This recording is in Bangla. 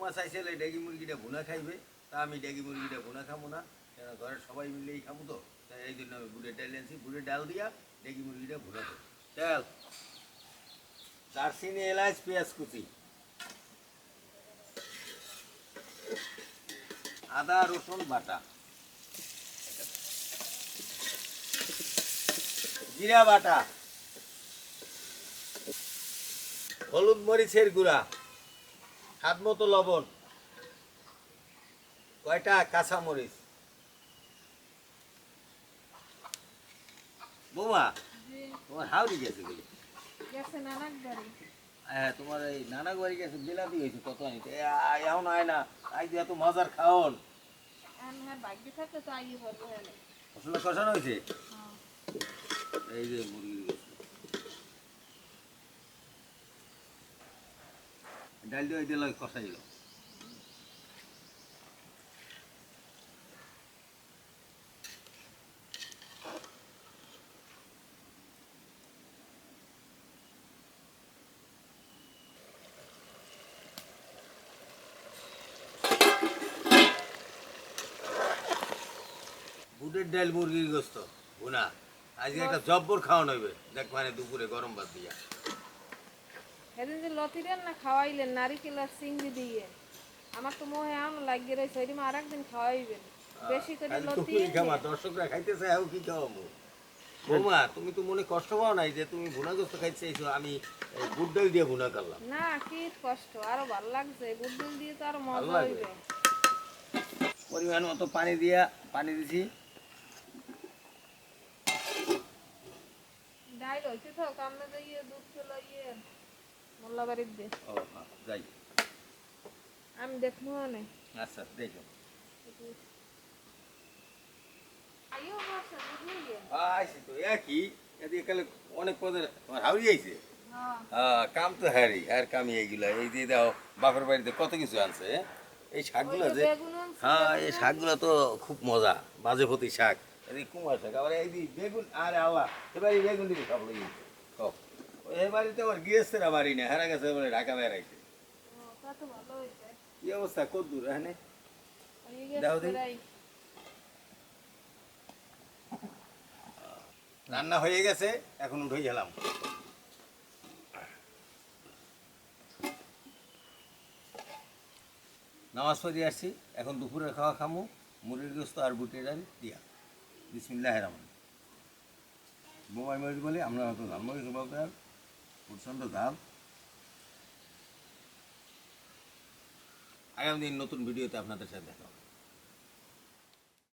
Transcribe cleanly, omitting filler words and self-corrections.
বৌমা চাইছিল এই ডেগি মুরগিটা ভুনা খাইবে, তা আমি ডেগি মুরগিটা ভুনা খাবো না, কেন ঘরের সবাই মিলেই খাবো তো, তাই এই জন্য আমি বুড়ের ডাল আনছি। বুড়ের ডাল দিয়া ডেগি মুরগিটা ভুনা করবো। ডাল, দারচিনি, এলাচ, পেঁয়াজ কুচি, আদা রসুন বাটা, জিরা বাটা, হলুদ মরিচের গুঁড়া, স্বাদ মতো লবণ, কয়টা কাঁচা মরিচ। বৌমা, তোমার হাওড়ি গেছে বলে? হ্যাঁ, তোমার এই নানা বাড়ি গেছে, বিলাতি হয়েছে কত আনিতে, এখন আয় না, আই দিয়ে এত মজার খাওন। মশলা কষানো হয়েছে, এই যে মুরগির গোশত, ডাল দিয়ে দিল কষাইল। বুটের ডাল মুরগির গোস্ত ভুনা, আজকে একটা জব্বর খাওয়ানো হইবে, দেখ মানে দুপুরে গরম ভাত দিয়া। সেদিন যে লতিরেন না খাওয়াইলেন নারিকেল আর চিংড়ি দিয়ে, আমার তো মোহে আম লাগিয়ে রয়েছে, ওই আর একদিন খাওয়াইবেন বেশি করে লতি। দর্শকরা খাইতেছে, আও কি খাওয়াবো? বৌমা, তুমি তো মনে কষ্ট পাও নাই যে তুমি ভুনা গোস্ত খাইতে চাইছো, আমি বুট ডাল দিয়ে ভুনা করলাম। না, কি কষ্ট, আরো ভালো লাগছে, বুট ডাল দিয়ে তো আরো মজা হইবে। পরিমাণ মতো পানি দিয়া, পানি দিছি। ডাইল হইছে তো কামনে যাইয়ে দুধ চলে ইয়ে মোল্লা বাড়ির দে। ও হ্যাঁ, যাই, আমি দেখবো না। আচ্ছা দেখো। আইও বসে বুঝলি? আইছি তো একই, এদিকে কালে অনেক পদের তোমার হাউরি আইছে। হ্যাঁ, হ্যাঁ, কাম তো হ্যারি, আর কামি এইগুলা, এই দিয়ে দাও বাপের বাড়িতে কত কিছু আনছে। এই শাকগুলো যে, হ্যাঁ এই শাকগুলো তো খুব মজা, বাজে প্রতি শাক, এদিকে কুমার শাক, আবার এই বেগুন, আরে আল্লাহ, এবারে বেগুন দিকে খাবো এই এই বাড়িতে আমার গিয়েছে বাড়ি না, হারা গেছে বলে ঢাকা বেড়াইছে। তা তো ভালো হইছে। কি অবস্থা, কত দূর এখানে হয়ে গেছে দাও দিই। প্রায়। রান্না হয়ে গেছে, এখন উঠে গেলাম। নামাজ পড়ে আসছি, এখন দুপুরের খাওয়া খামু, মুরগির গোস্ত আর বুটের ডাল দিয়া। বিসমিল্লাহির রহমানির রহিম। বোমাই মরিচ বলে আমরা হয়তো ঝাল মরিচ বলতে, আর প্রচণ্ড ঝাল। আগামী দিন নতুন ভিডিওতে আপনাদের সাথে দেখা হবে।